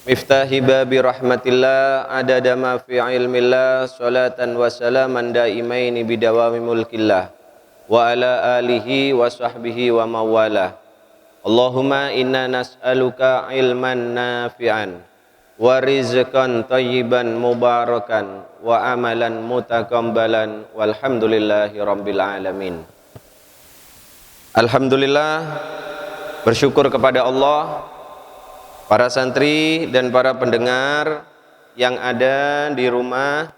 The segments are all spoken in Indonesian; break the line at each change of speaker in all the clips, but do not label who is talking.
Miftahi babi rahmatillah adada ma fi ilmillah salatan wa salaman daimaini bidawami mulkillah wa ala alihi wa sahbihi wa mawala. Allahumma inna nas'aluka ilman nafi'an wa rizqan tayyiban mubarakan wa amalan mutaqabbalan walhamdulillahi rabbil alamin. Alhamdulillah, bersyukur kepada Allah, para santri dan para pendengar yang ada di rumah.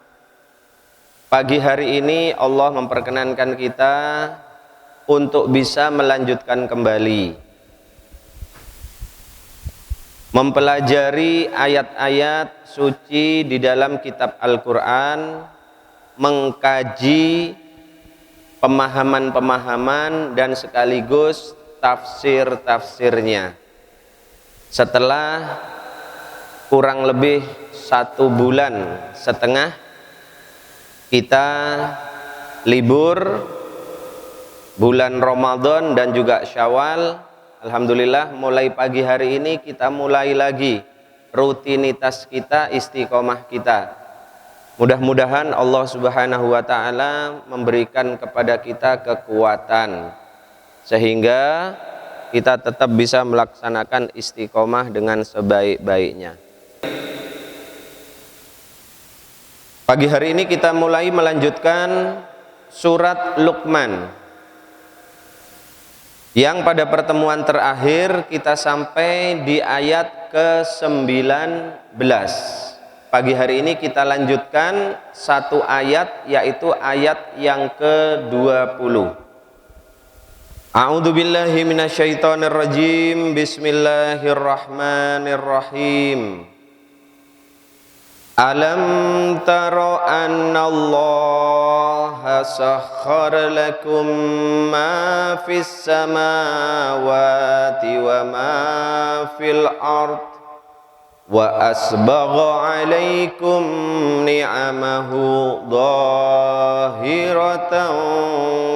Pagi hari ini Allah memperkenankan kita untuk bisa melanjutkan kembali mempelajari ayat-ayat suci di dalam kitab Al-Quran, mengkaji pemahaman-pemahaman dan sekaligus tafsir-tafsirnya. Setelah kurang lebih 1,5 bulan kita libur bulan Ramadan dan juga Syawal, alhamdulillah mulai pagi hari ini kita mulai lagi rutinitas kita, istiqomah kita. Mudah-mudahan Allah Subhanahu wa taala memberikan kepada kita kekuatan sehingga kita tetap bisa melaksanakan istiqomah dengan sebaik-baiknya. Pagi hari ini kita mulai melanjutkan surat Luqman, yang pada pertemuan terakhir kita sampai di ayat ke-19. Pagi hari ini kita lanjutkan satu ayat, yaitu ayat yang ke-20. A'udzu billahi minasyaitonir rajim. Bismillahirrahmanirrahim. Alam tara annallaha sakhkhara lakum ma fis samawati wa ma fil ard wa asbagha 'alaikum ni'amahu dhahiratan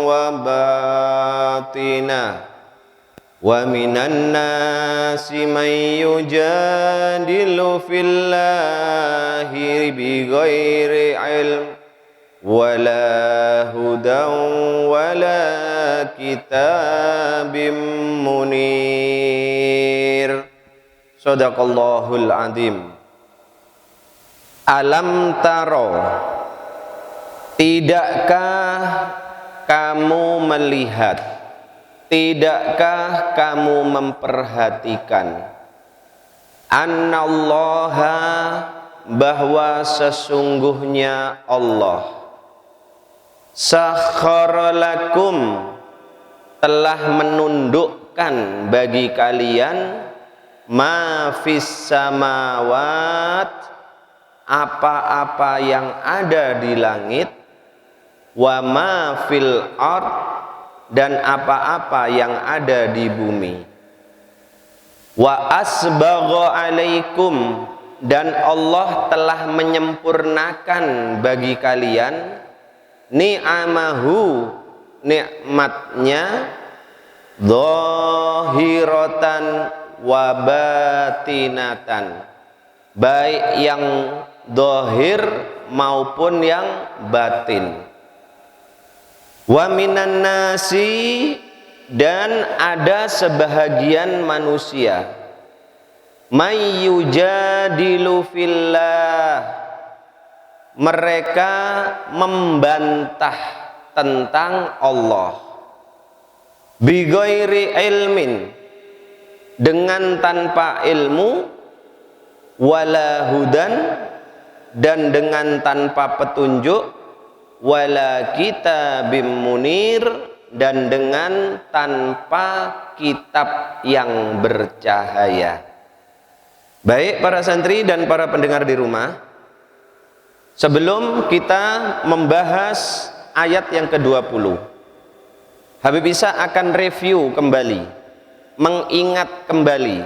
wa batinah wa minan nasi man yujadilu fillahi bighairi ilm wala hudan wala kitabim munir. Shadaqallahul azim. Alam taro, tidakkah kamu melihat, tidakkah kamu memperhatikan, annallaha, bahwa sesungguhnya Allah, sakhkhara lakum, telah menundukkan bagi kalian, ma fis samawat, apa-apa yang ada di langit, wa ma fil ard, dan apa-apa yang ada di bumi. Wa asbagha alaikum, dan Allah telah menyempurnakan bagi kalian ni'amahu, nikmatnya, dhahiratan wa batinatan, baik yang dhahir maupun yang batin. Wa minan nasi, dan ada sebahagian manusia, may yujadilu fillah, mereka membantah tentang Allah, bighairi ilmin, dengan tanpa ilmu, wala hudan, dan dengan tanpa petunjuk, wala kitabim munir, dan dengan tanpa kitab yang bercahaya. Baik para santri dan para pendengar di rumah, sebelum kita membahas ayat yang ke-20, Habib Isa akan review kembali, mengingat kembali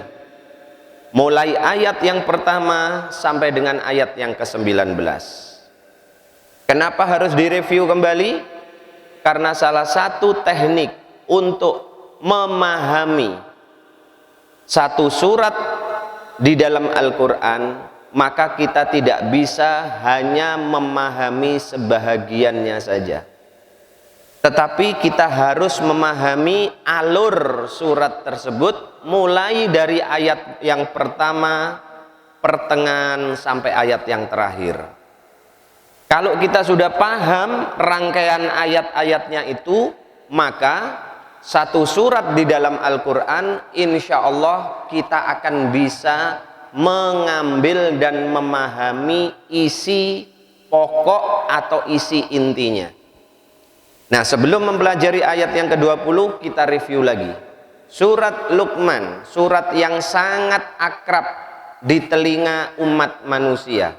mulai ayat yang pertama sampai dengan ayat yang ke-19. Kenapa harus direview kembali? Karena salah satu teknik untuk memahami satu surat di dalam Al-Quran, maka kita tidak bisa hanya memahami sebahagiannya saja, tetapi kita harus memahami alur surat tersebut mulai dari ayat yang pertama, pertengahan sampai ayat yang terakhir. Kalau kita sudah paham rangkaian ayat-ayatnya itu, maka satu surat di dalam Al-Quran insya Allah kita akan bisa mengambil dan memahami isi pokok atau isi intinya. Nah, sebelum mempelajari ayat yang ke-20, kita review lagi surat Luqman, surat yang sangat akrab di telinga umat manusia.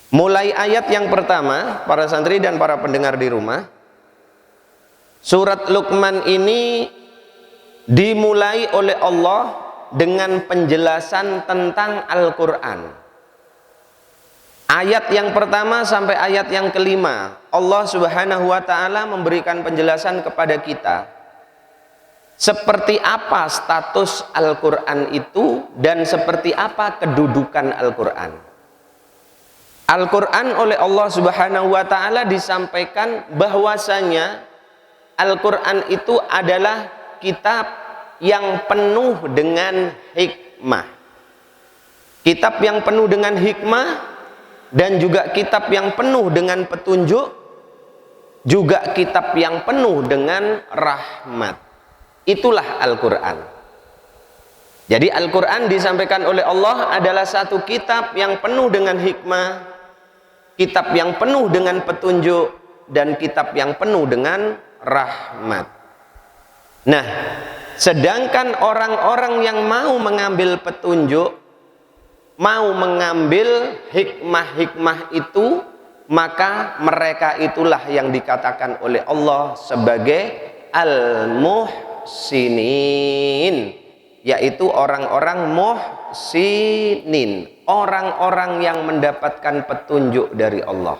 Mulai ayat yang pertama, para santri dan para pendengar di rumah, surat Luqman ini dimulai oleh Allah dengan penjelasan tentang Al-Quran. Ayat yang pertama sampai ayat yang kelima, Allah Subhanahu wa ta'ala memberikan penjelasan kepada kita seperti apa status Al-Quran itu dan seperti apa kedudukan Al-Quran. Al-Quran oleh Allah Subhanahu wa ta'ala disampaikan bahwasanya Al-Quran itu adalah kitab yang penuh dengan hikmah, kitab yang penuh dengan hikmah, dan juga kitab yang penuh dengan petunjuk, juga kitab yang penuh dengan rahmat. Itulah Al-Quran. Jadi Al-Quran disampaikan oleh Allah adalah satu kitab yang penuh dengan hikmah, kitab yang penuh dengan petunjuk, dan kitab yang penuh dengan rahmat. Nah, sedangkan orang-orang yang mau mengambil petunjuk, mau mengambil hikmah-hikmah itu, maka mereka itulah yang dikatakan oleh Allah sebagai al-muhsinin, yaitu orang-orang muhsinin, orang-orang yang mendapatkan petunjuk dari Allah.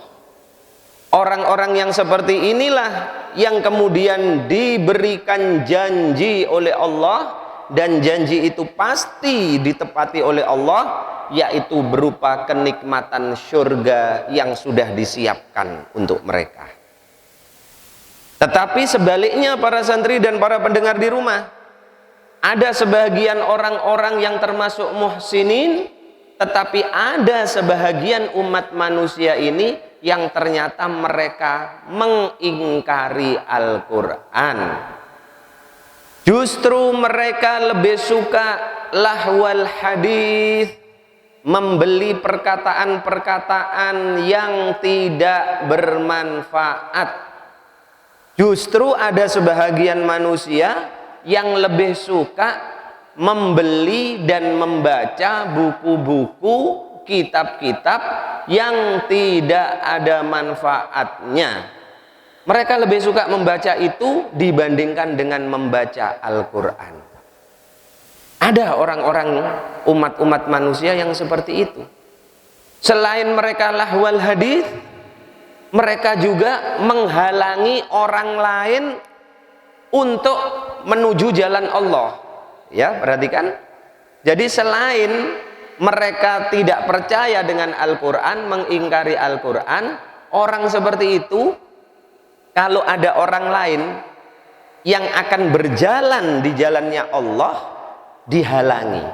Orang-orang yang seperti inilah yang kemudian diberikan janji oleh Allah, dan janji itu pasti ditepati oleh Allah, yaitu berupa kenikmatan surga yang sudah disiapkan untuk mereka. Tetapi sebaliknya, para santri dan para pendengar di rumah, ada sebagian orang-orang yang termasuk muhsinin, tetapi ada sebahagian umat manusia ini yang ternyata mereka mengingkari Al-Quran. Justru mereka lebih suka lahwal hadis, membeli perkataan-perkataan yang tidak bermanfaat. Justru ada sebahagian manusia yang lebih suka membeli dan membaca buku-buku, kitab-kitab yang tidak ada manfaatnya. Mereka lebih suka membaca itu dibandingkan dengan membaca Al-Quran. Ada orang-orang, umat-umat manusia yang seperti itu. Selain mereka lahwal hadis, mereka juga menghalangi orang lain untuk menuju jalan Allah. Ya, perhatikan. Jadi selain mereka tidak percaya dengan Al-Quran, mengingkari Al-Quran, orang seperti itu, kalau ada orang lain yang akan berjalan di jalannya Allah, dihalangi.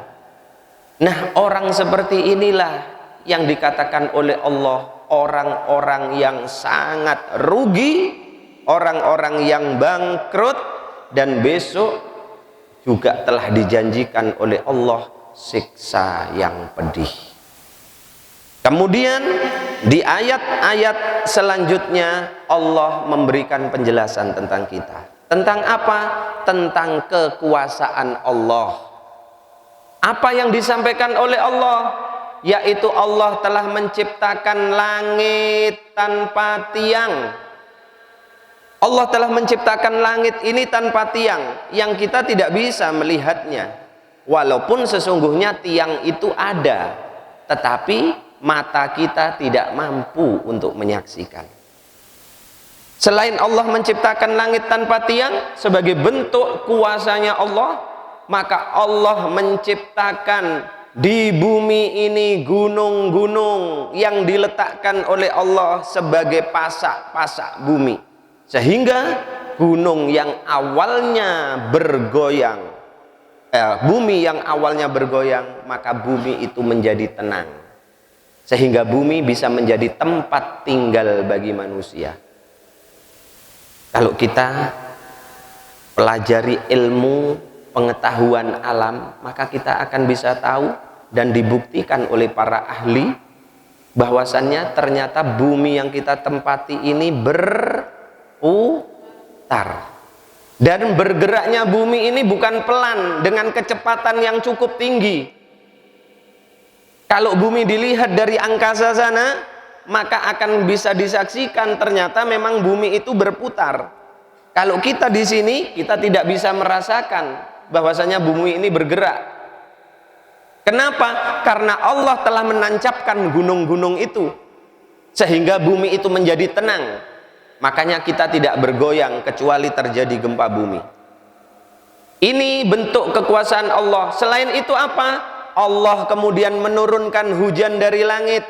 Nah, orang seperti inilah yang dikatakan oleh Allah orang-orang yang sangat rugi, orang-orang yang bangkrut, dan besok juga telah dijanjikan oleh Allah siksa yang pedih. Kemudian di ayat-ayat selanjutnya Allah memberikan penjelasan tentang kita. Tentang apa? Tentang kekuasaan Allah. Apa yang disampaikan oleh Allah? Yaitu Allah telah menciptakan langit tanpa tiang. Allah telah menciptakan langit ini tanpa tiang, yang kita tidak bisa melihatnya. Walaupun sesungguhnya tiang itu ada, tetapi mata kita tidak mampu untuk menyaksikan. Selain Allah menciptakan langit tanpa tiang sebagai bentuk kuasanya Allah, maka Allah menciptakan di bumi ini gunung-gunung yang diletakkan oleh Allah sebagai pasak-pasak bumi, sehingga gunung yang awalnya bergoyang, bumi yang awalnya bergoyang, maka bumi itu menjadi tenang, sehingga bumi bisa menjadi tempat tinggal bagi manusia. Kalau kita pelajari ilmu pengetahuan alam, maka kita akan bisa tahu dan dibuktikan oleh para ahli bahwasannya ternyata bumi yang kita tempati ini berputar, dan bergeraknya bumi ini bukan pelan dengan kecepatan yang cukup tinggi. Kalau bumi dilihat dari angkasa sana, maka akan bisa disaksikan ternyata memang bumi itu berputar. Kalau kita di sini, kita tidak bisa merasakan bahwasanya bumi ini bergerak. Kenapa? Karena Allah telah menancapkan gunung-gunung itu sehingga bumi itu menjadi tenang. Makanya kita tidak bergoyang kecuali terjadi gempa bumi. Ini bentuk kekuasaan Allah. Selain itu apa? Allah kemudian menurunkan hujan dari langit,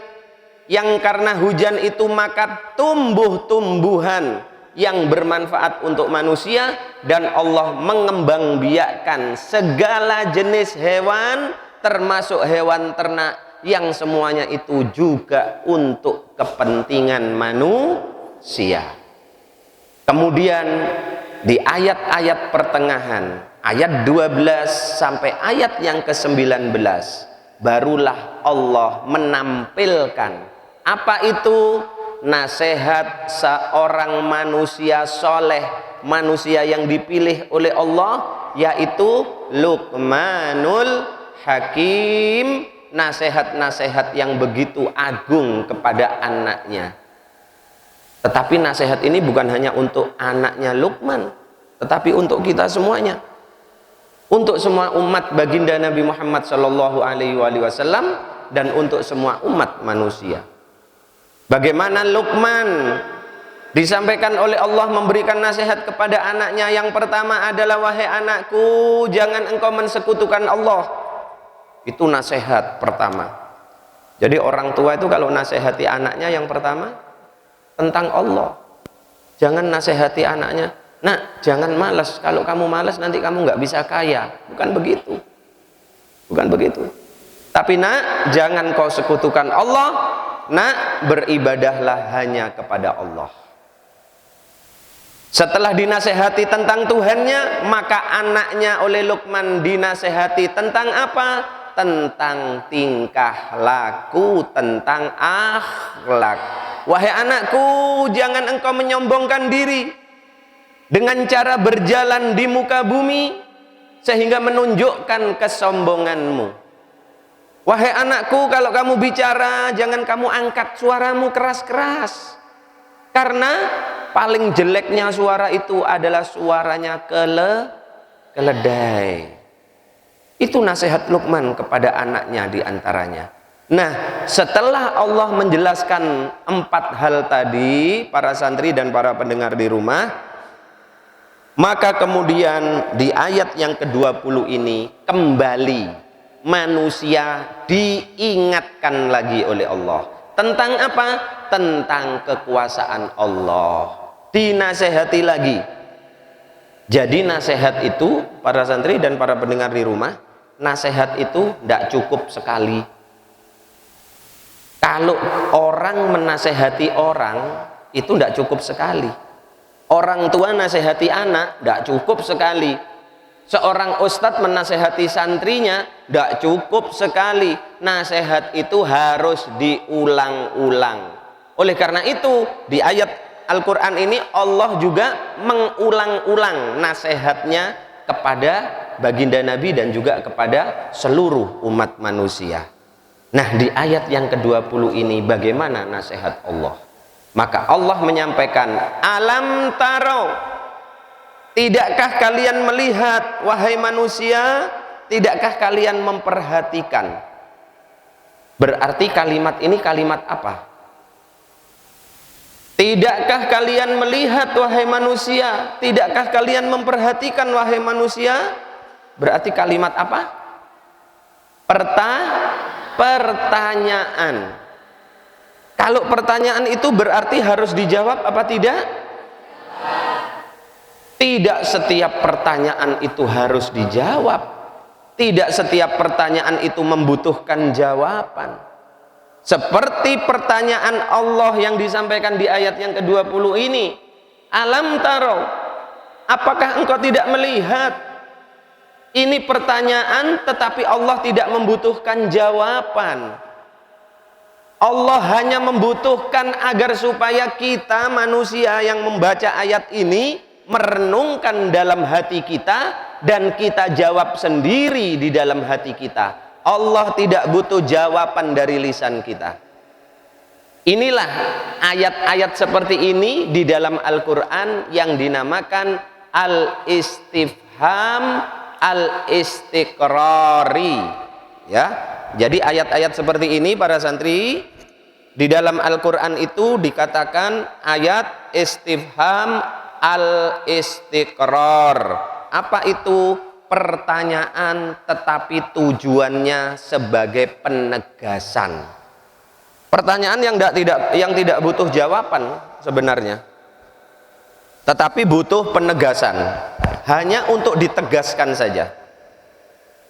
yang karena hujan itu maka tumbuh-tumbuhan yang bermanfaat untuk manusia, dan Allah mengembangbiakkan segala jenis hewan termasuk hewan ternak yang semuanya itu juga untuk kepentingan manusia. Kemudian di ayat-ayat pertengahan, ayat 12 sampai ayat yang ke-19, barulah Allah menampilkan apa itu nasihat seorang manusia soleh, manusia yang dipilih oleh Allah, yaitu Luqmanul Hakim, nasihat-nasihat yang begitu agung kepada anaknya. Tetapi nasihat ini bukan hanya untuk anaknya Luqman, tetapi untuk kita semuanya, untuk semua umat baginda Nabi Muhammad SAW, dan untuk semua umat manusia. Bagaimana Luqman disampaikan oleh Allah memberikan nasihat kepada anaknya? Yang pertama adalah, wahai anakku, jangan engkau mensekutukan Allah. Itu nasihat pertama. Jadi orang tua itu kalau nasihati anaknya yang pertama tentang Allah. Jangan nasihati anaknya, nak, jangan malas, kalau kamu malas nanti kamu nggak bisa kaya. Bukan begitu, bukan begitu. Tapi nak, jangan kau sekutukan Allah. Nak, beribadahlah hanya kepada Allah. Setelah dinasehati tentang Tuhannya, maka anaknya oleh Luqman dinasehati tentang apa? Tentang tingkah laku, tentang akhlak. Wahai anakku, jangan engkau menyombongkan diri dengan cara berjalan di muka bumi sehingga menunjukkan kesombonganmu. Wahai anakku, kalau kamu bicara, jangan kamu angkat suaramu keras-keras. Karena paling jeleknya suara itu adalah suaranya keledai. Itu nasihat Luqman kepada anaknya diantaranya. Nah, setelah Allah menjelaskan 4 hal tadi, para santri dan para pendengar di rumah, maka kemudian di ayat yang ke-20 ini kembali manusia diingatkan lagi oleh Allah tentang apa? Tentang kekuasaan Allah, dinasehati lagi. Jadi nasihat itu, para santri dan para pendengar di rumah, nasihat itu tidak cukup sekali. Kalau orang menasehati orang itu tidak cukup sekali. Orang tua nasehati anak tidak cukup sekali. Seorang ustadz menasehati santrinya tidak cukup sekali. Nasihat itu harus diulang-ulang. Oleh karena itu di ayat Al-Quran ini Allah juga mengulang-ulang nasihatnya kepada baginda Nabi dan juga kepada seluruh umat manusia. Nah, di ayat yang ke-20 ini bagaimana nasihat Allah? Maka Allah menyampaikan, alam taro, tidakkah kalian melihat, wahai manusia, tidakkah kalian memperhatikan? Berarti kalimat ini kalimat apa? Tidakkah kalian melihat, wahai manusia? Tidakkah kalian memperhatikan, wahai manusia? berarti kalimat apa? Pertanyaan. Kalau pertanyaan itu berarti harus dijawab apa tidak? Tidak setiap pertanyaan itu harus dijawab. Tidak setiap pertanyaan itu membutuhkan jawaban. Seperti pertanyaan Allah yang disampaikan di ayat yang ke-20 ini. Alam taro, apakah engkau tidak melihat? Ini pertanyaan tetapi Allah tidak membutuhkan jawaban. Allah hanya membutuhkan agar supaya kita manusia yang membaca ayat ini merenungkan dalam hati kita dan kita jawab sendiri di dalam hati kita. Allah tidak butuh jawaban dari lisan kita. Inilah ayat-ayat seperti ini di dalam Al-Quran yang dinamakan al-istifham al-istiqrari. Ya, jadi ayat-ayat seperti ini para santri di dalam Al-Quran itu dikatakan ayat istifham al-istiqrar. Apa itu? Pertanyaan tetapi tujuannya sebagai penegasan. Pertanyaan yang tidak butuh jawaban sebenarnya, tetapi butuh penegasan, hanya untuk ditegaskan saja.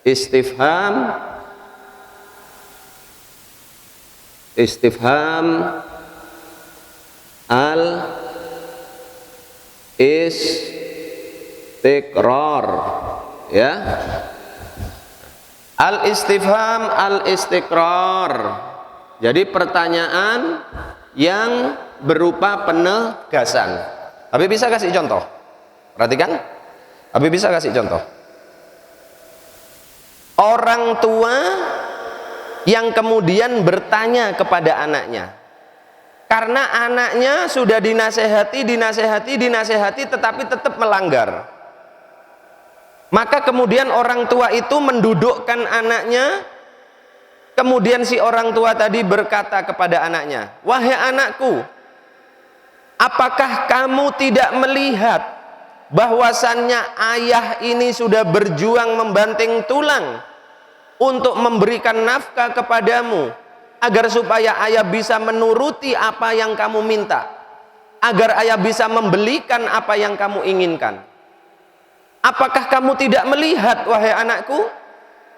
Istifham al-istiqrar, ya. Al-istifham al-istiqrar. Jadi pertanyaan yang berupa penegasan. Habib bisa kasih contoh? Perhatikan. Habib bisa kasih contoh. Orang tua yang kemudian bertanya kepada anaknya, karena anaknya sudah dinasehati tetapi tetap melanggar. Maka kemudian orang tua itu mendudukkan anaknya. Kemudian si orang tua tadi berkata kepada anaknya, wahai anakku, apakah kamu tidak melihat bahwasannya ayah ini sudah berjuang membanting tulang untuk memberikan nafkah kepadamu, agar supaya ayah bisa menuruti apa yang kamu minta, agar ayah bisa membelikan apa yang kamu inginkan. Apakah kamu tidak melihat, wahai anakku?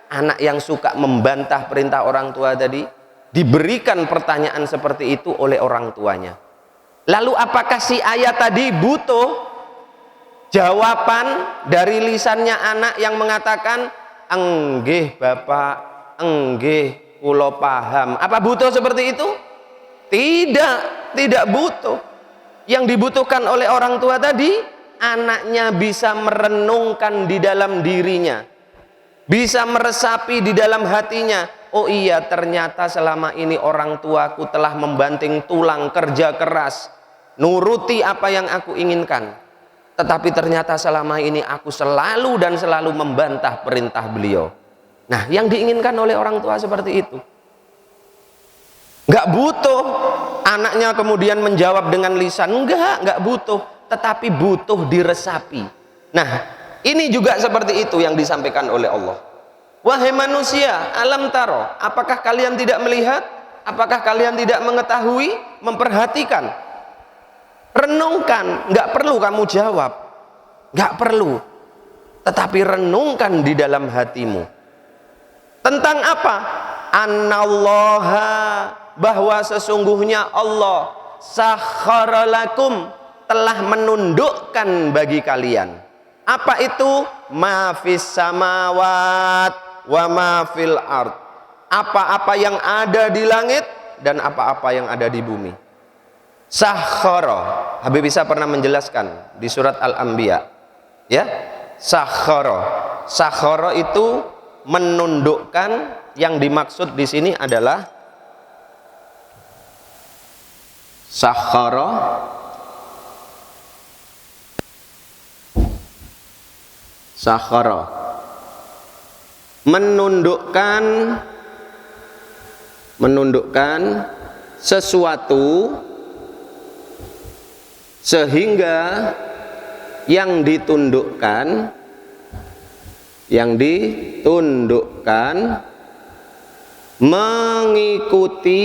Anak yang suka membantah perintah orang tua tadi diberikan pertanyaan seperti itu oleh orang tuanya. Lalu apakah si ayah tadi butuh jawaban dari lisannya anak yang mengatakan, enggih bapak, enggih kula paham? Apa butuh seperti itu? Tidak butuh. Yang dibutuhkan oleh orang tua tadi, anaknya bisa merenungkan di dalam dirinya, bisa meresapi di dalam hatinya. Oh iya, ternyata selama ini orang tuaku telah membanting tulang, kerja keras, nuruti apa yang aku inginkan, tetapi ternyata selama ini aku selalu membantah perintah beliau. Nah, yang diinginkan oleh orang tua seperti itu. Nggak butuh anaknya kemudian menjawab dengan lisan, nggak butuh, tetapi butuh diresapi. Nah, ini juga seperti itu yang disampaikan oleh Allah. Wahai manusia, alam taro, apakah kalian tidak melihat? Apakah kalian tidak mengetahui? Memperhatikan, renungkan. Nggak perlu kamu jawab, nggak perlu, tetapi renungkan di dalam hatimu. Tentang apa? Annallaha, bahwa sesungguhnya Allah sakhkhara lakum, telah menundukkan bagi kalian. Apa itu? Ma fis samawat wa ma fil ard. Apa-apa yang ada di langit dan apa-apa yang ada di bumi. Sakhkhara. Habib Isa pernah menjelaskan di surat Al-Anbiya. Ya, sakhkhara. Sakhkhara itu menundukkan. Yang dimaksud di sini adalah sakhkhara menundukkan sesuatu sehingga yang ditundukkan yang ditundukkan mengikuti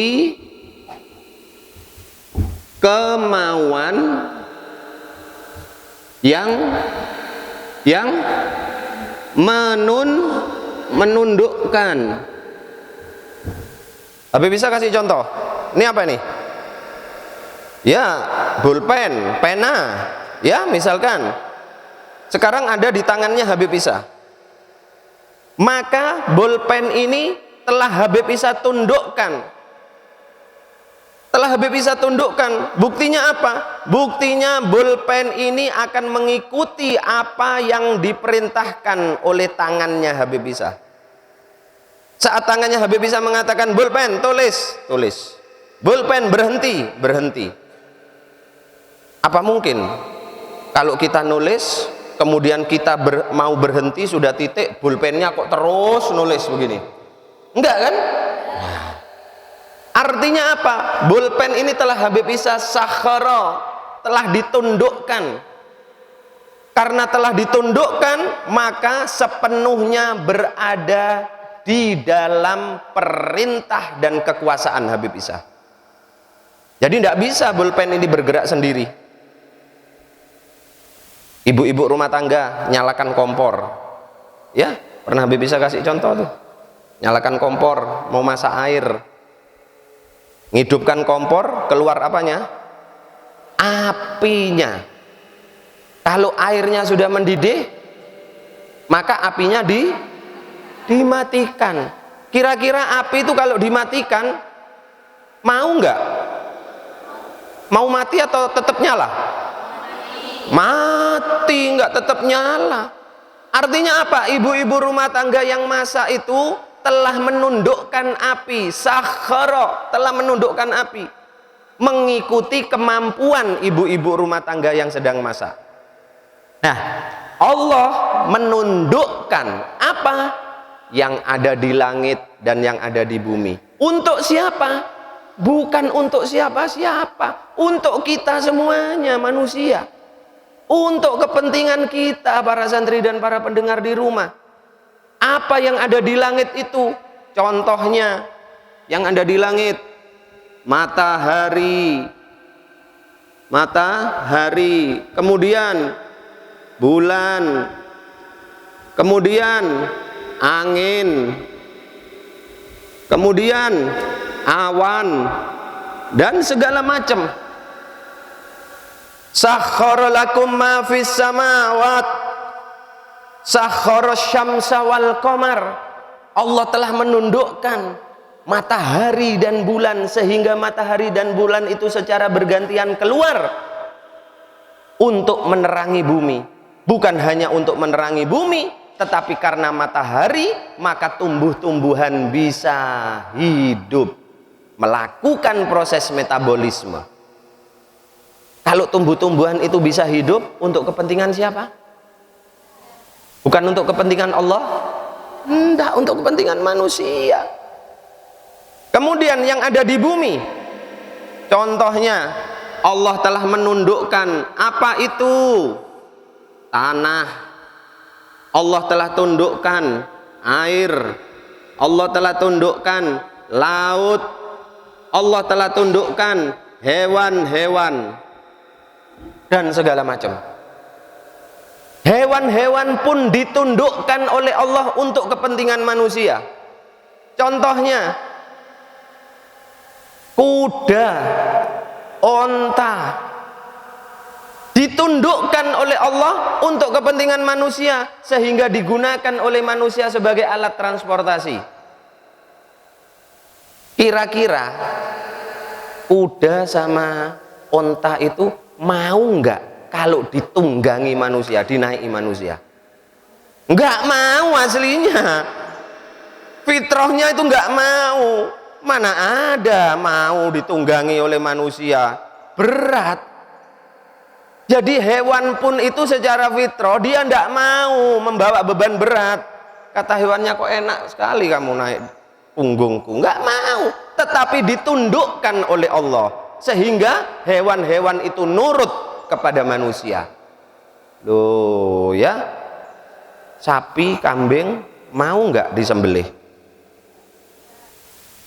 kemauan yang menundukkan. Habib bisa kasih contoh? Ini apa nih? Ya, pulpen, pena. Ya, misalkan sekarang ada di tangannya Habib Isa. Maka pulpen ini telah Habib Isa tundukkan. Telah Habib Isa tundukkan. Buktinya apa? Buktinya pulpen ini akan mengikuti apa yang diperintahkan oleh tangannya Habib Isa. Saat tangannya Habib Isa mengatakan pulpen tulis, tulis. Pulpen berhenti, berhenti. Apa mungkin kalau kita nulis kemudian kita mau berhenti sudah titik, pulpennya kok terus nulis begini? Enggak kan? Artinya apa? Pulpen ini telah Habib Isa sakhara, telah ditundukkan. Karena telah ditundukkan, maka sepenuhnya berada di dalam perintah dan kekuasaan Habib Isa. Jadi tidak bisa pulpen ini bergerak sendiri. Ibu-ibu rumah tangga nyalakan kompor, ya pernah Habib Isa kasih contoh tuh, nyalakan kompor mau masak air, ngidupkan kompor, keluar apanya? Apinya. Kalau airnya sudah mendidih, maka apinya dimatikan. Kira-kira api itu kalau dimatikan mau nggak? Mau mati atau tetap nyala? Mati, nggak tetap nyala. Artinya apa? Ibu-ibu rumah tangga yang masak itu telah menundukkan api, sakhara, telah menundukkan api, mengikuti kemampuan ibu-ibu rumah tangga yang sedang masak. Nah, Allah menundukkan apa yang ada di langit dan yang ada di bumi. Untuk siapa? Bukan untuk siapa-siapa, untuk kita semuanya manusia. Untuk kepentingan kita para santri dan para pendengar di rumah. Apa yang ada di langit itu? Contohnya yang ada di langit, matahari, kemudian bulan, kemudian angin, kemudian awan, dan segala macam. Sakhkhara lakum ma fis samawat, sakhkhara syamsa wal qamar. Allah telah menundukkan matahari dan bulan sehingga matahari dan bulan itu secara bergantian keluar untuk menerangi bumi. Bukan hanya untuk menerangi bumi, tetapi karena matahari maka tumbuh-tumbuhan bisa hidup, melakukan proses metabolisme. Kalau tumbuh-tumbuhan itu bisa hidup, untuk kepentingan siapa? Bukan untuk kepentingan Allah? Tidak, untuk kepentingan manusia. Kemudian yang ada di bumi, contohnya Allah telah menundukkan apa itu? Tanah. Allah telah tundukkan air. Allah telah tundukkan laut. Allah telah tundukkan hewan-hewan dan segala macam. Hewan-hewan pun ditundukkan oleh Allah untuk kepentingan manusia. Contohnya kuda, onta, ditundukkan oleh Allah untuk kepentingan manusia sehingga digunakan oleh manusia sebagai alat transportasi. Kira-kira kuda sama onta itu mau nggak kalau ditunggangi manusia, dinaiki manusia? Nggak mau aslinya. Fitrahnya itu nggak mau. Mana ada mau ditunggangi oleh manusia? Berat. Jadi hewan pun itu secara fitrah dia nggak mau membawa beban berat. Kata hewannya, kok enak sekali kamu naik punggungku. Nggak mau. Tetapi ditundukkan oleh Allah sehingga hewan-hewan itu nurut kepada manusia. Loh ya. sapi, kambing, mau nggak disembelih?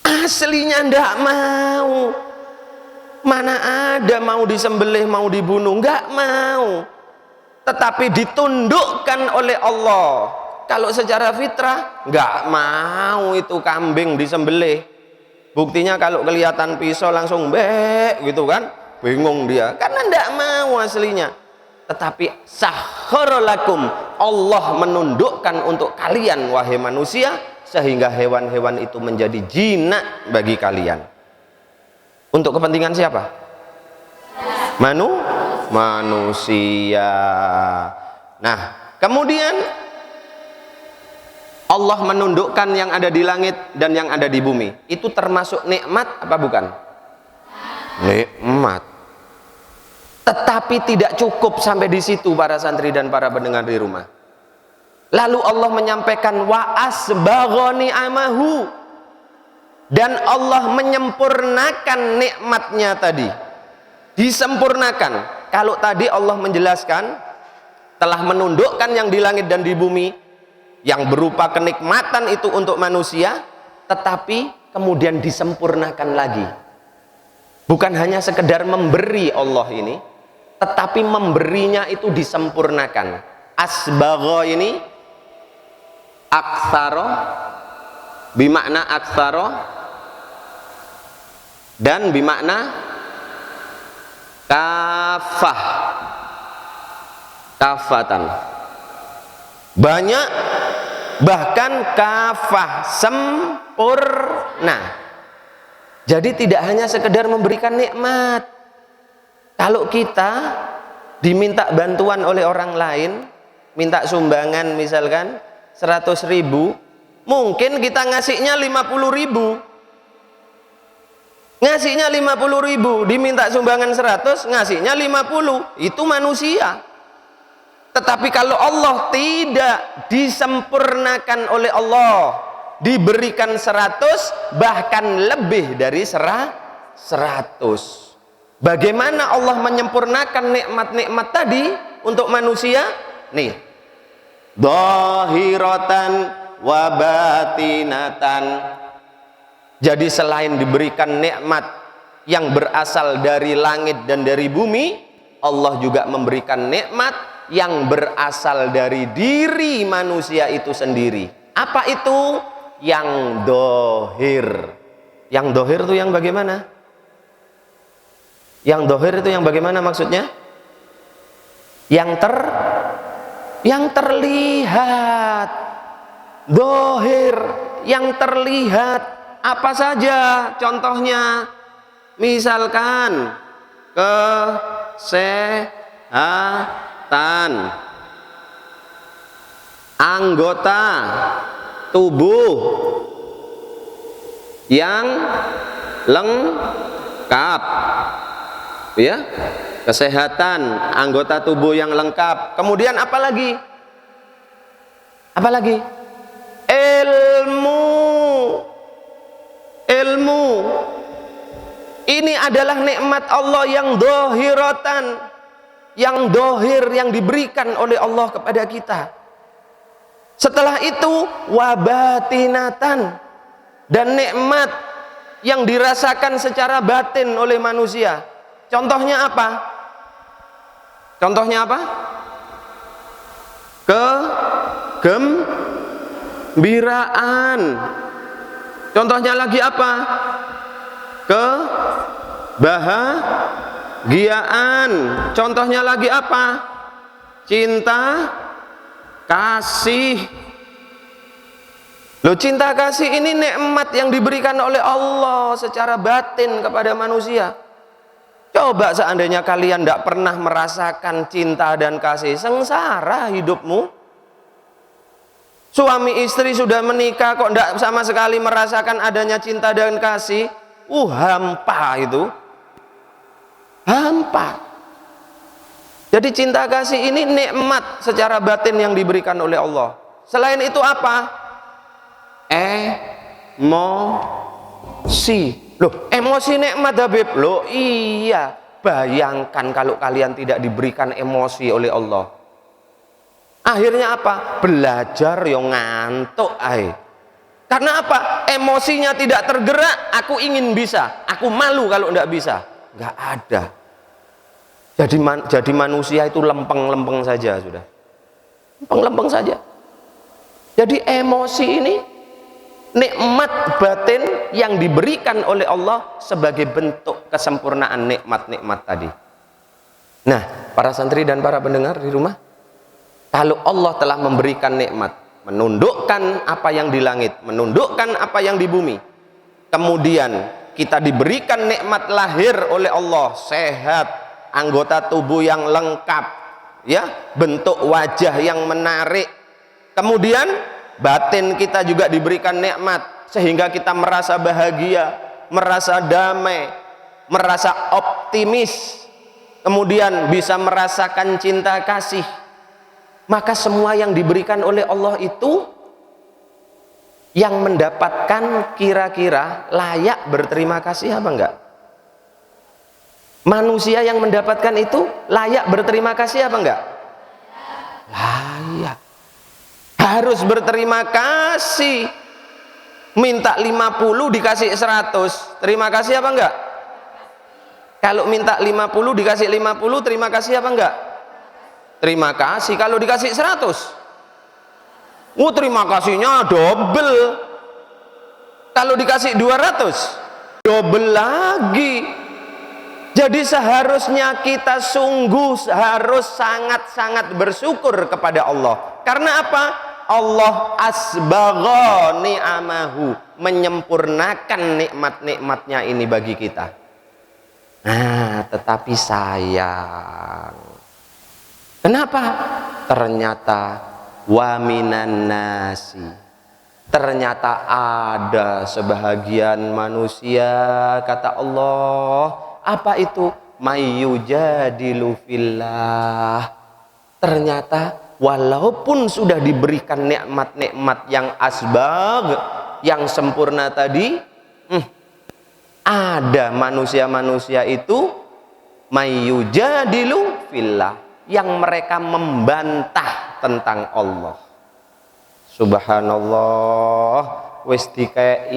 Aslinya ndak mau. Mana ada mau disembelih, mau dibunuh? Nggak mau. Tetapi ditundukkan oleh Allah. Kalau secara fitrah nggak mau itu kambing disembelih. Buktinya kalau kelihatan pisau langsung bek gitu kan, bingung dia karena ndak mau aslinya. Tetapi sakhkharallakum, Allah menundukkan untuk kalian wahai manusia, sehingga hewan-hewan itu menjadi jinak bagi kalian. Untuk kepentingan siapa? Manusia. Nah, kemudian Allah menundukkan yang ada di langit dan yang ada di bumi. Itu termasuk nikmat apa bukan? Nikmat. Tetapi tidak cukup sampai di situ para santri dan para pendengar di rumah. Lalu Allah menyampaikan wa asbagha ni'amahu, dan Allah menyempurnakan nikmatnya tadi. Disempurnakan. Kalau tadi Allah menjelaskan telah menundukkan yang di langit dan di bumi yang berupa kenikmatan itu untuk manusia, tetapi kemudian disempurnakan lagi. Bukan hanya sekedar memberi Allah ini, tetapi memberinya itu disempurnakan. Asbagha ini aktsara bimakna aktsara dan bimakna kafah, kafatan, banyak, bahkan kafah, sempurna. Jadi tidak hanya sekedar memberikan nikmat. Kalau kita diminta bantuan oleh orang lain, minta sumbangan misalkan 100.000, mungkin kita ngasihnya 50.000. Ngasihnya 50.000, diminta sumbangan 100, ngasihnya 50. Itu manusia. Tetapi kalau Allah tidak disempurnakan oleh Allah, diberikan 100, bahkan lebih dari 100. Bagaimana Allah menyempurnakan nikmat-nikmat tadi untuk manusia? Nih, dhahiratan wa batinatan. Jadi selain diberikan nikmat yang berasal dari langit dan dari bumi, Allah juga memberikan nikmat yang berasal dari diri manusia itu sendiri. Apa itu? Yang dohir. Yang dohir itu yang bagaimana? Yang dohir itu yang bagaimana maksudnya? Yang terlihat. Dohir, yang terlihat. Apa saja contohnya? Misalkan kesehatan, anggota tubuh yang lengkap, ya, kesehatan anggota tubuh yang lengkap. Kemudian apa lagi? Apa lagi? Ilmu. Ini adalah nikmat Allah yang dohiratan, yang dohir, yang diberikan oleh Allah kepada kita. Setelah itu wabatinatan, dan nikmat yang dirasakan secara batin oleh manusia. Contohnya apa? Contohnya apa? Kegembiraan. Contohnya lagi apa? Kebahagiaan. Contohnya lagi apa? Cinta kasih. Loh, cinta kasih ini nikmat yang diberikan oleh Allah secara batin kepada manusia. Coba seandainya kalian tidak pernah merasakan cinta dan kasih, sengsara hidupmu. Suami istri sudah menikah kok tidak sama sekali merasakan adanya cinta dan kasih, hampa itu, hampa. Jadi cinta kasih ini nikmat secara batin yang diberikan oleh Allah. Selain itu apa? Emosi. Loh, emosi nikmat Habib. Loh iya, bayangkan kalau kalian tidak diberikan emosi oleh Allah. Akhirnya apa? Belajar yang ngantuk ae. Karena apa? Emosinya tidak tergerak. Aku ingin bisa, aku malu kalau tidak bisa. Nggak ada. Jadi manusia itu lempeng-lempeng saja sudah. Lempeng-lempeng saja. Jadi emosi ini nikmat batin yang diberikan oleh Allah sebagai bentuk kesempurnaan nikmat-nikmat tadi. Nah, para santri dan para pendengar di rumah, kalau Allah telah memberikan nikmat, menundukkan apa yang di langit, menundukkan apa yang di bumi, kemudian kita diberikan nikmat lahir oleh Allah, sehat, anggota tubuh yang lengkap, ya, bentuk wajah yang menarik, kemudian batin kita juga diberikan nikmat sehingga kita merasa bahagia, merasa damai, merasa optimis, kemudian bisa merasakan cinta kasih. Maka semua yang diberikan oleh Allah itu yang mendapatkan kira-kira layak berterima kasih apa enggak? Manusia yang mendapatkan itu layak berterima kasih apa enggak? Layak. Harus berterima kasih. Minta 50 dikasih 100, terima kasih apa enggak? Kalau minta 50 dikasih 50, terima kasih apa enggak? Terima kasih. Kalau dikasih 100, terima kasihnya double. Kalau dikasih 200, double lagi. Jadi seharusnya kita sungguh harus sangat-sangat bersyukur kepada Allah. Karena apa? Allah asbagha ni'amahu, menyempurnakan nikmat-nikmatnya ini bagi kita. Nah, tetapi sayang, kenapa? Ternyata wa minan nasi, ternyata ada sebahagian manusia, kata Allah, apa itu? Mayyujadilu fillah. Ternyata walaupun sudah diberikan nikmat-nikmat yang asbag, yang sempurna tadi, ada manusia-manusia itu mayyujadilu fillah, yang mereka membantah tentang Allah. Subhanallah, wis dikei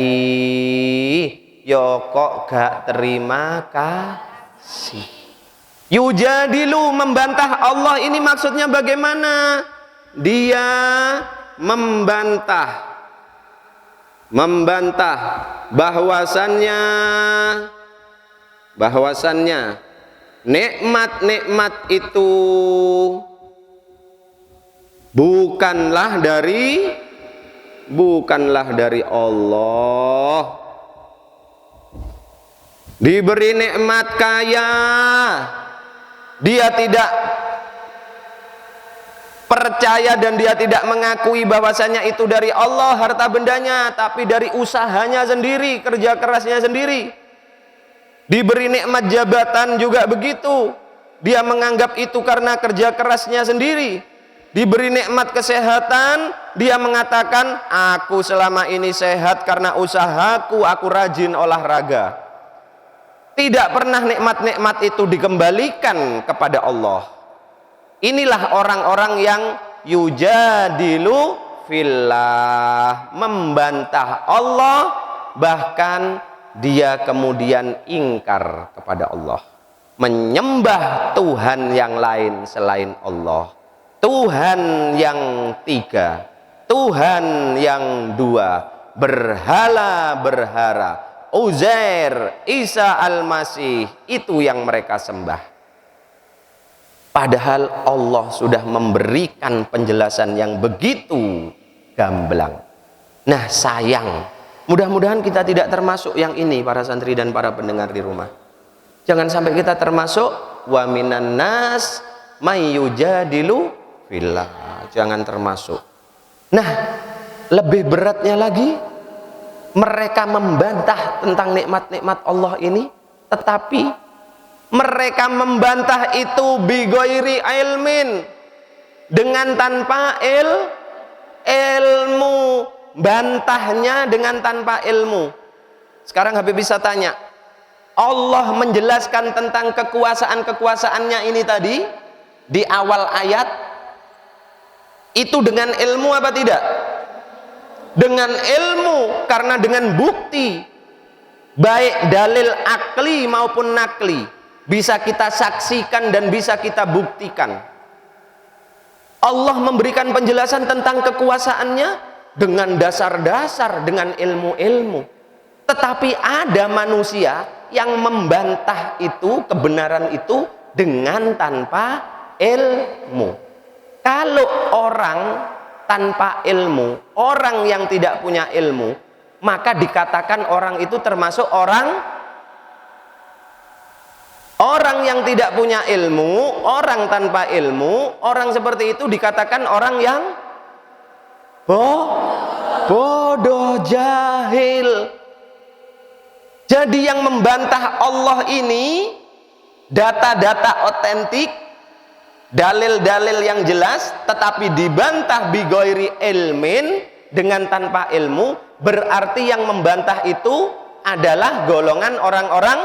yo kok gak terima kasih. Yujadilu, membantah Allah ini maksudnya bagaimana? Dia membantah bahwasannya nikmat-nikmat itu bukanlah dari Allah. Diberi nikmat kaya, dia tidak percaya dan dia tidak mengakui bahwasanya itu dari Allah harta bendanya, tapi dari usahanya sendiri, kerja kerasnya sendiri. Diberi nikmat jabatan juga begitu, dia menganggap itu karena kerja kerasnya sendiri. Diberi nikmat kesehatan, dia mengatakan aku selama ini sehat karena usahaku, aku rajin olahraga. Tidak pernah nikmat-nikmat itu dikembalikan kepada Allah. Inilah orang-orang yang yujadilu fillah, membantah Allah, bahkan dia kemudian ingkar kepada Allah, menyembah Tuhan yang lain selain Allah, Tuhan yang tiga, Tuhan yang dua, berhala-berhala, Uzair, Isa Al-Masih, itu yang mereka sembah. Padahal Allah sudah memberikan penjelasan yang begitu gamblang. Nah sayang, mudah-mudahan kita tidak termasuk yang ini, para santri dan para pendengar di rumah. Jangan sampai kita termasuk wa minan nas mayyujadilu fillah. Jangan termasuk. Nah, lebih beratnya lagi, mereka membantah tentang nikmat-nikmat Allah ini, tetapi mereka membantah itu bigoiri ilmin, dengan tanpa ilmu, bantahnya dengan tanpa ilmu. Sekarang Habib bisa tanya, Allah menjelaskan tentang kekuasaan-kekuasaannya ini tadi di awal ayat, Itu dengan ilmu apa tidak? Dengan ilmu, karena dengan bukti baik dalil akli maupun nakli bisa kita saksikan dan bisa kita buktikan. Allah memberikan penjelasan tentang kekuasaannya dengan dasar-dasar, dengan ilmu-ilmu. Tetapi ada manusia yang membantah itu, kebenaran itu dengan tanpa ilmu. Kalau orang tanpa ilmu, orang yang tidak punya ilmu, maka dikatakan orang itu termasuk orang yang tidak punya ilmu, orang tanpa ilmu. Orang seperti itu dikatakan orang yang bodoh, jahil. Jadi yang membantah Allah ini data-data otentik, dalil-dalil yang jelas, tetapi dibantah bigoiri ilmin, dengan tanpa ilmu, berarti yang membantah itu adalah golongan orang-orang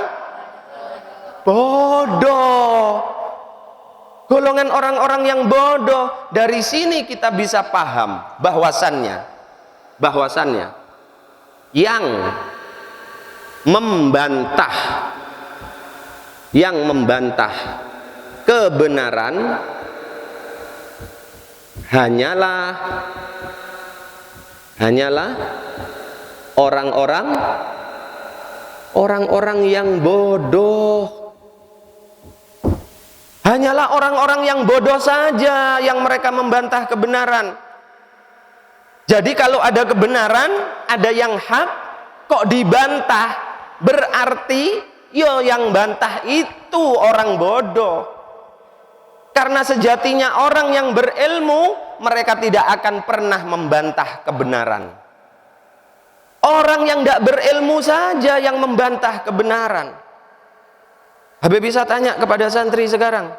bodoh. Golongan orang-orang yang bodoh. Dari sini kita bisa paham bahwasannya yang membantah kebenaran hanyalah orang-orang yang bodoh. Hanyalah orang-orang yang bodoh saja yang mereka membantah kebenaran. Jadi kalau ada kebenaran, ada yang hak, kok dibantah, berarti yang bantah itu orang bodoh. Karena sejatinya orang yang berilmu, mereka tidak akan pernah membantah kebenaran. Orang yang tidak berilmu saja yang membantah kebenaran. Habib bisa tanya kepada santri sekarang,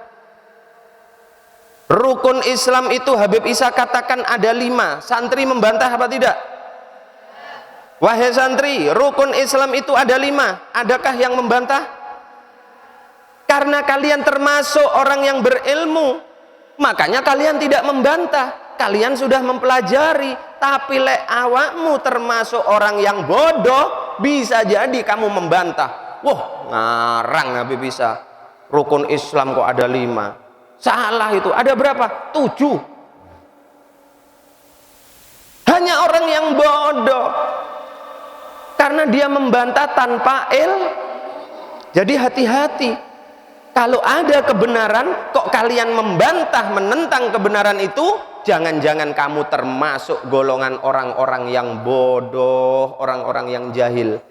rukun Islam itu Habib Isa katakan ada 5. Santri membantah apa tidak? Wahai santri, rukun Islam itu ada 5. Adakah yang membantah? Karena kalian termasuk orang yang berilmu, makanya kalian tidak membantah. Kalian sudah mempelajari. Tapi awakmu termasuk orang yang bodoh, bisa jadi kamu membantah. Wah, ngarang Habib Isa, rukun Islam kok ada 5. Salah itu. Ada berapa? 7. Hanya orang yang bodoh, karena dia membantah tanpa ilmu. Jadi hati-hati. Kalau ada kebenaran, kok kalian membantah, menentang kebenaran itu, jangan-jangan kamu termasuk golongan orang-orang yang bodoh, orang-orang yang jahil.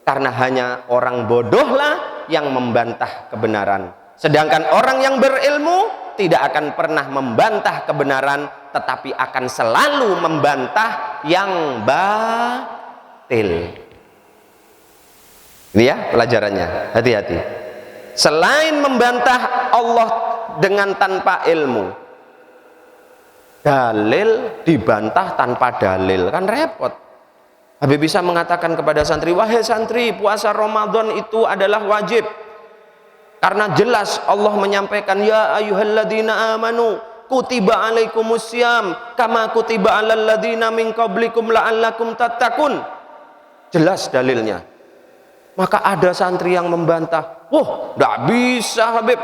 Karena hanya orang bodohlah yang membantah kebenaran. Sedangkan orang yang berilmu tidak akan pernah membantah kebenaran, tetapi akan selalu membantah yang batil. Ini ya pelajarannya, hati-hati. Selain membantah Allah dengan tanpa ilmu, dalil dibantah tanpa dalil, kan repot. Habib bisa mengatakan kepada santri, wahai santri, puasa Ramadan itu adalah wajib. Karena jelas Allah menyampaikan, ya ayyuhalladzina amanu kutiba alaikumussyam kama kutiba alal ladzina min qablikum la'allakum tattaqun. Jelas dalilnya. Maka ada santri yang membantah, wah, tidak bisa Habib.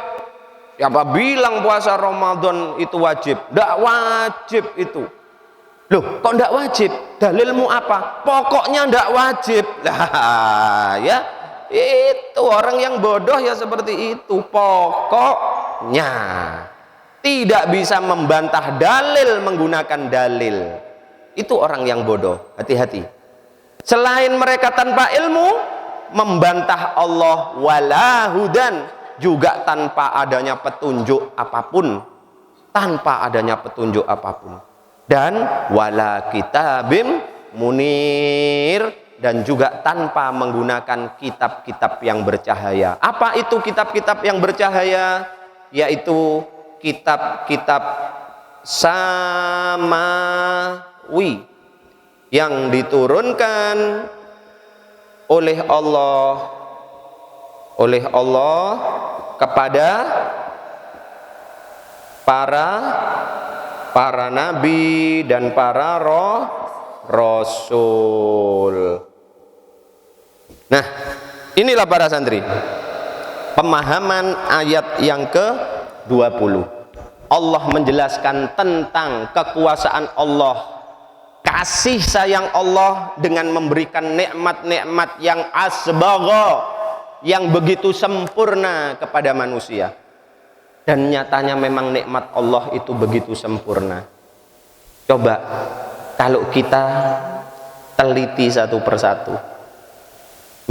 Siapa bilang puasa Ramadan itu wajib? Tidak wajib itu. Loh, kok tidak wajib? Dalilmu apa? Pokoknya tidak wajib. Lah, ya, itu orang yang bodoh ya seperti itu. Pokoknya tidak bisa membantah dalil menggunakan dalil. Itu orang yang bodoh. Hati-hati. Selain mereka tanpa ilmu, membantah Allah wala hudan, juga tanpa adanya petunjuk apapun, dan wala kitabim munir, dan juga tanpa menggunakan kitab-kitab yang bercahaya. Apa itu kitab-kitab yang bercahaya? Yaitu kitab-kitab samawi yang diturunkan oleh Allah kepada para para nabi dan para rasul. Nah, inilah para santri, pemahaman ayat yang ke-20. Allah menjelaskan tentang kekuasaan Allah, kasih sayang Allah dengan memberikan nikmat-nikmat yang asbagha, yang begitu sempurna kepada manusia. Dan nyatanya memang nikmat Allah itu begitu sempurna. Coba kalau kita teliti satu persatu.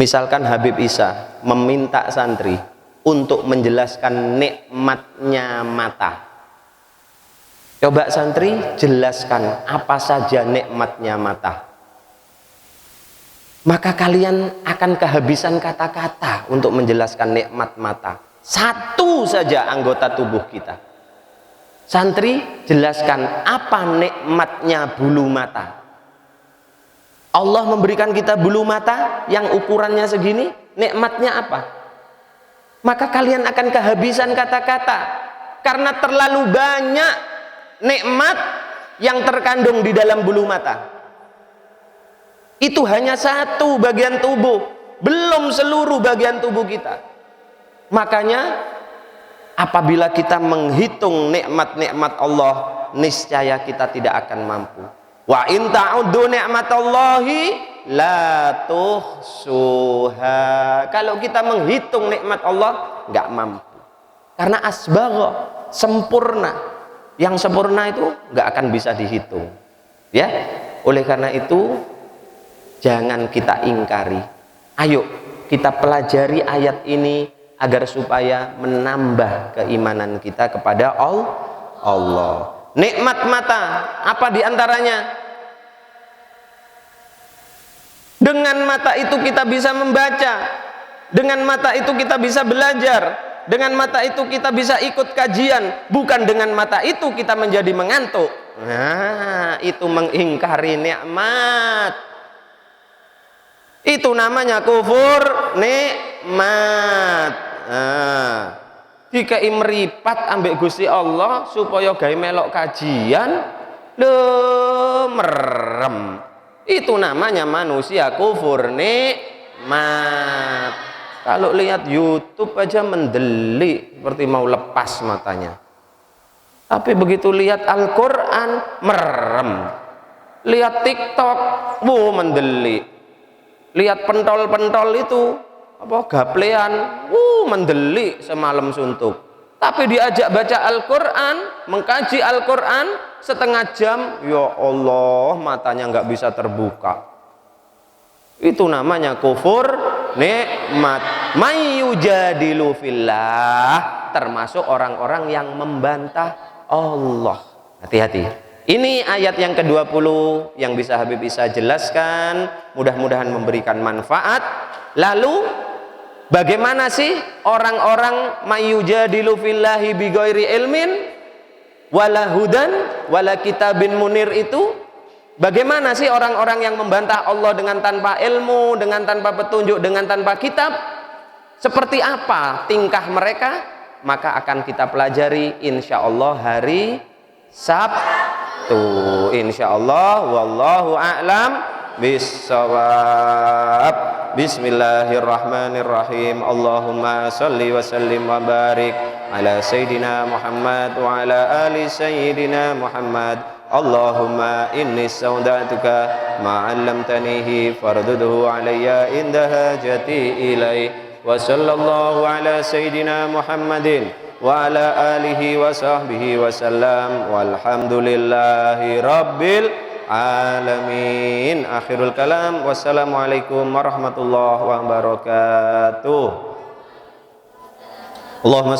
Misalkan Habib Isa meminta santri untuk menjelaskan nikmatnya mata. Coba santri jelaskan apa saja nikmatnya mata. Maka kalian akan kehabisan kata-kata untuk menjelaskan nikmat mata. Satu saja anggota tubuh kita. Santri jelaskan apa nikmatnya bulu mata. Allah memberikan kita bulu mata yang ukurannya segini, nikmatnya apa? Maka kalian akan kehabisan kata-kata karena terlalu banyak nikmat yang terkandung di dalam bulu mata. Itu hanya satu bagian tubuh, belum seluruh bagian tubuh kita. Makanya apabila kita menghitung nikmat-nikmat Allah, niscaya kita tidak akan mampu. Wa in ta'uddu ni'matallahi la tuhsuha. Kalau kita menghitung nikmat Allah, nggak mampu. Karena asbagha, sempurna. Yang sempurna itu nggak akan bisa dihitung. Ya, oleh karena itu jangan kita ingkari. Ayo kita pelajari ayat ini agar supaya menambah keimanan kita kepada Allah. Nikmat mata, apa diantaranya? Dengan mata itu kita bisa membaca, dengan mata itu kita bisa belajar, dengan mata itu kita bisa ikut kajian. Bukan dengan mata itu kita menjadi mengantuk. Nah, itu mengingkari nikmat. Itu namanya kufur nikmat. Dikai meripat ambek Gusti Allah supaya gawe melok kajian, merem. Itu namanya manusia kufur nikmat. Kalau lihat YouTube aja mendelik seperti mau lepas matanya. Tapi begitu lihat Al-Quran merem. Lihat TikTok, mendelik. Lihat pentol-pentol itu gaplean, mendelik semalam suntuk. Tapi diajak baca Al-Quran, mengkaji Al-Quran setengah jam, ya Allah, matanya nggak bisa terbuka. Itu namanya kufur nikmat. Mayyujadilu fillah, termasuk orang-orang yang membantah Allah. Hati-hati. Ini ayat yang ke-20 yang bisa Habib Isa jelaskan, mudah-mudahan memberikan manfaat. Lalu bagaimana sih orang-orang mayyujadilu fillahi bighairi ilmin wala hudan wala kitabin munir itu? Bagaimana sih orang-orang yang membantah Allah dengan tanpa ilmu, dengan tanpa petunjuk, dengan tanpa kitab? Seperti apa tingkah mereka? Maka akan kita pelajari insyaallah hari Sabtu. Insyaallah, wallahu a'lam bissawab. Bismillahirrahmanirrahim. Allahumma salli wa sallim wa barik ala Sayyidina Muhammad wa ala ali Sayyidina Muhammad. Allahumma inni saudatuka ma'allamtanihi farduduhu alayya inda hajati ilaih. Wa sallallahu ala Sayyidina Muhammadin wa ala alihi wa sahbihi wa sallam. Walhamdulillahi rabbil alamin. Akhirul kalam. Wassalamualaikum warahmatullahi wabarakatuh. Allahumma